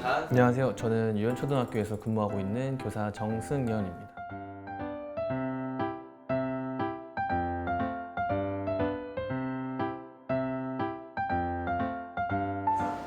단. 안녕하세요. 저는 유연초등학교에서 근무하고 있는 교사 정승연입니다.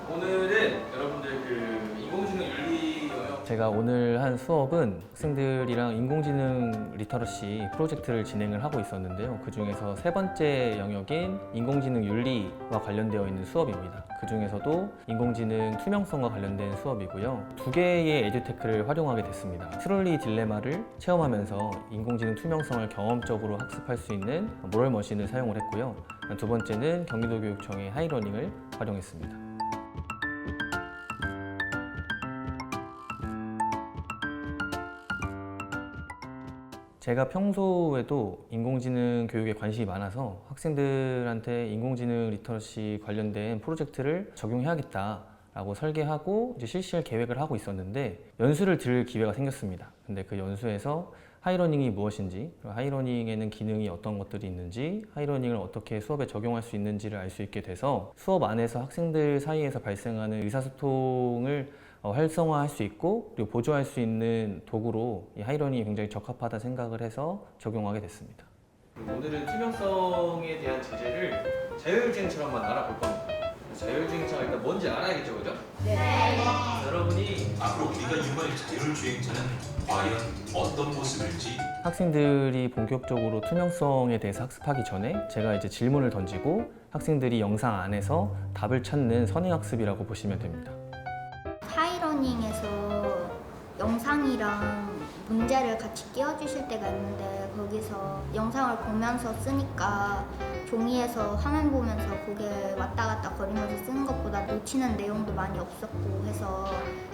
오늘은 여러분들 그 인공지능 윤리 영역. 제가 오늘 한 수업은 학생들이랑 인공지능 리터러시 프로젝트를 진행을 하고 있었는데요. 그 중에서 세 번째 영역인 인공지능 윤리와 관련되어 있는 수업입니다. 그 중에서도 인공지능 투명성과 관련된 수업이고요. 두 개의 에듀테크를 활용하게 됐습니다. 트롤리 딜레마를 체험하면서 인공지능 투명성을 경험적으로 학습할 수 있는 모럴 머신을 사용을 했고요. 두 번째는 경기도교육청의 하이러닝을 활용했습니다. 제가 평소에도 인공지능 교육에 관심이 많아서 학생들한테 인공지능 리터러시 관련된 프로젝트를 적용해야겠다라고 설계하고 이제 실시할 계획을 하고 있었는데 연수를 들을 기회가 생겼습니다. 근데 그 연수에서 하이러닝이 무엇인지, 하이러닝에는 기능이 어떤 것들이 있는지, 하이러닝을 어떻게 수업에 적용할 수 있는지를 알 수 있게 돼서 수업 안에서 학생들 사이에서 발생하는 의사소통을 활성화할 수 있고 그리고 보조할 수 있는 도구로 이 하이러닝이 굉장히 적합하다 생각을 해서 적용하게 됐습니다. 오늘은 투명성에 대한 제재를 자율주행처럼만 알아볼 겁니다. 자율주행차가 일단 뭔지 알아야겠죠, 그죠? 네. 여러분이 앞으로 우리가 이용할 자율주행차는 과연 어떤 모습일지 학생들이 본격적으로 투명성에 대해서 학습하기 전에 제가 이제 질문을 던지고 학생들이 영상 안에서 답을 찾는 선행학습이라고 보시면 됩니다. 하이러닝에서 영상이랑 문제를 같이 띄워주실 때가 있는데 거기서 영상을 보면서 쓰니까 종이에서 화면 보면서 그게 왔다 갔다 거리면서 쓰는 것보다 놓치는 내용도 많이 없었고 해서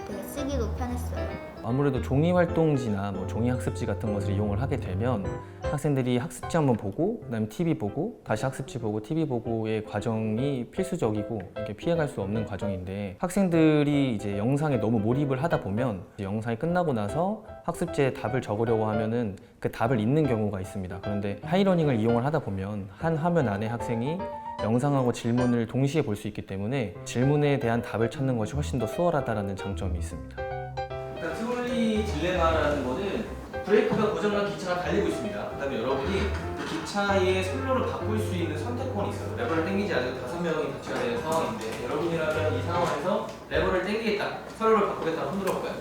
되게 쓰기도 편했어요. 아무래도 종이활동지나 종이학습지 같은 것을 이용을 하게 되면 학생들이 학습지 한번 보고 그다음에 TV 보고 다시 학습지 보고 TV 보고의 과정이 필수적이고 이게 피해갈 수 없는 과정인데 학생들이 이제 영상에 너무 몰입을 하다 보면 영상이 끝나고 나서 학습지에 답을 적으려고 하면은 그 답을 잊는 경우가 있습니다. 그런데 하이러닝을 이용을 하다 보면 한 화면 안에 학생이 영상하고 질문을 동시에 볼 수 있기 때문에 질문에 대한 답을 찾는 것이 훨씬 더 수월하다는 장점이 있습니다. 일단 트롤리 딜레마라는 거는 브레이크가 고장난 기차가 달리고 있습니다. 그다음에 여러분이 그 기차의 선로를 바꿀 수 있는 선택권이 있어요. 레버를 당기지 않아도 5명이 같이 가야 되는 상황인데 여러분이라면 이 상황에서 레버를 당기겠다, 선로를 바꾸겠다 손들어 볼까요?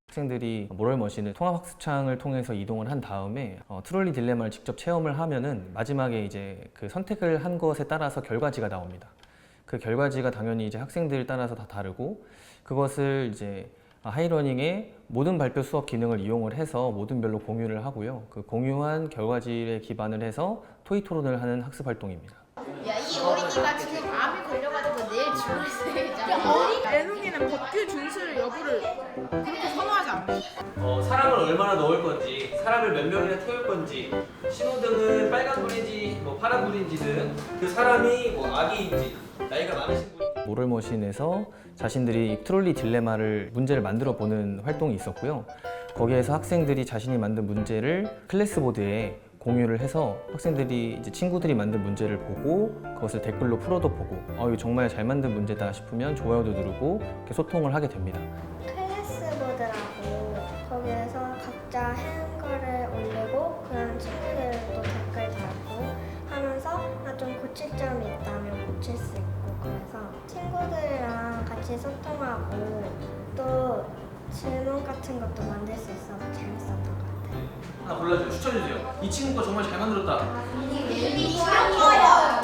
학생들이 모럴 머신을 통합학습창을 통해서 이동을 한 다음에 트롤리 딜레마를 직접 체험을 하면은 마지막에 이제 그 선택을 한 것에 따라서 결과지가 나옵니다. 그 결과지가 당연히 이제 학생들 따라서 다 다르고 그것을 이제 하이러닝의 모든 발표 수업 기능을 이용을 해서 모든 별로 공유를 하고요. 그 공유한 결과지에 기반을 해서 토의 토론을 하는 학습 활동입니다. 야, 이 어린이가 지금 암이 걸려가지고 내일 집으로 있어야죠. 애송이는 법규 준수 여부를 그렇게 선호하지 않아요. 사람을 얼마나 넣을 건지, 사람을 몇 명이나 태울 건지, 신호등은 빨간불인지 파란불인지 등 그 사람이 아기인지 나이가 많으신 분인지 모럴 머신에서 자신들이 트롤리 딜레마를 문제를 만들어 보는 활동이 있었고요. 거기에서 학생들이 자신이 만든 문제를 클래스보드에 공유를 해서 학생들이 이제 친구들이 만든 문제를 보고 그것을 댓글로 풀어도 보고 이거 정말 잘 만든 문제다 싶으면 좋아요도 누르고 이렇게 소통을 하게 됩니다. 클래스보드라고 거기에서 각자 한 거를 올리고 그런 친구들도 댓글 달고 하면서 좀 고칠 점이 있다면 고칠 수 있고 그래서 친구들이랑 같이 소통하고 또 질문 같은 것도 만들 수 있어서 재밌었던 것 같아요. 하나 골라주세요. 추천해주세요. 이 친구가 정말 잘 만들었다. 윤리 싫어요.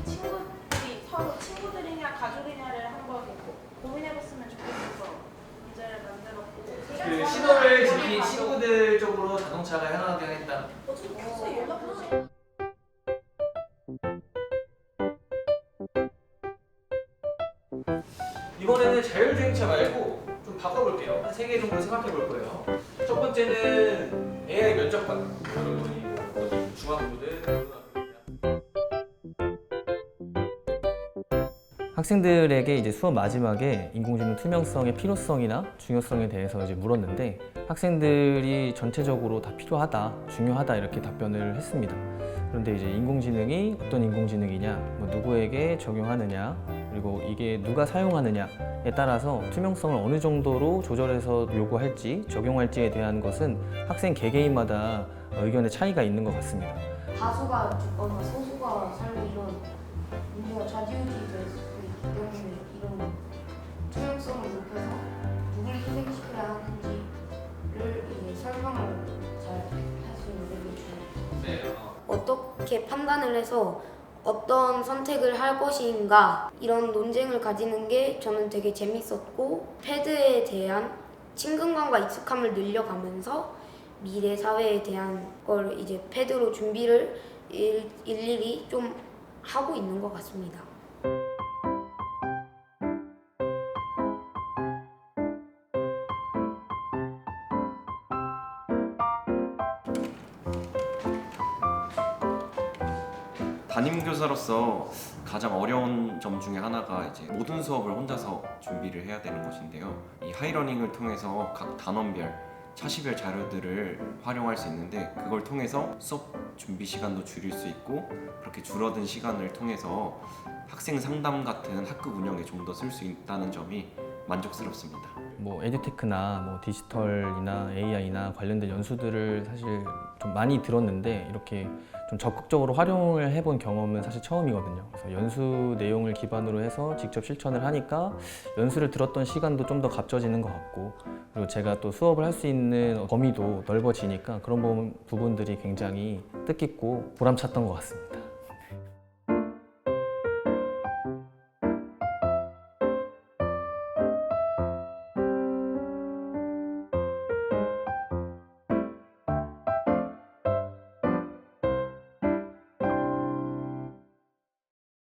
친구들이 서로 친구들이냐 가족이냐를 한번 고민해봤으면 좋겠어서 문제를 만들었고 그 신호를 지킨 친구들 쪽으로 자동차가 향하게 하겠다. 이번에는 자율주행차 말고 좀 바꿔볼게요. 한 3개 정도 생각해 볼 거예요. 첫 번째는 AI 면접관. 여러분이 어디 중학교든 고등학교든 학생들에게 이제 수업 마지막에 인공지능 투명성의 필요성이나 중요성에 대해서 이제 물었는데 학생들이 전체적으로 다 필요하다, 중요하다 이렇게 답변을 했습니다. 그런데 이제 인공지능이 어떤 인공지능이냐, 뭐 누구에게 적용하느냐, 그리고 이게 누가 사용하느냐에 따라서 투명성을 어느 정도로 조절해서 요구할지, 적용할지에 대한 것은 학생 개개인마다 의견의 차이가 있는 것 같습니다. 다수가 죽거나 소수가 살고 이런 문제가 좌지우지 될 수 있기 때문에 이런 투명성을 높여서 누굴 희생시켜야 하는지를 이제 설명을 잘 할 수 있는 게 중요해요. 어떻게 판단을 해서 어떤 선택을 할 것인가 이런 논쟁을 가지는 게 저는 되게 재밌었고 패드에 대한 친근감과 익숙함을 늘려가면서 미래 사회에 대한 걸 이제 패드로 준비를 일일이 좀 하고 있는 것 같습니다. 담임교사로서 가장 어려운 점 중에 하나가 이제 모든 수업을 혼자서 준비를 해야 되는 것인데요. 이 하이러닝을 통해서 각 단원별, 차시별 자료들을 활용할 수 있는데 그걸 통해서 수업 준비 시간도 줄일 수 있고 그렇게 줄어든 시간을 통해서 학생 상담 같은 학급 운영에 좀 더 쓸 수 있다는 점이 만족스럽습니다. 뭐 에듀테크나 뭐 디지털이나 AI나 관련된 연수들을 사실 좀 많이 들었는데 이렇게 좀 적극적으로 활용을 해본 경험은 사실 처음이거든요. 그래서 연수 내용을 기반으로 해서 직접 실천을 하니까 연수를 들었던 시간도 좀 더 값져지는 것 같고 그리고 제가 또 수업을 할 수 있는 범위도 넓어지니까 그런 부분들이 굉장히 뜻깊고 보람찼던 것 같습니다.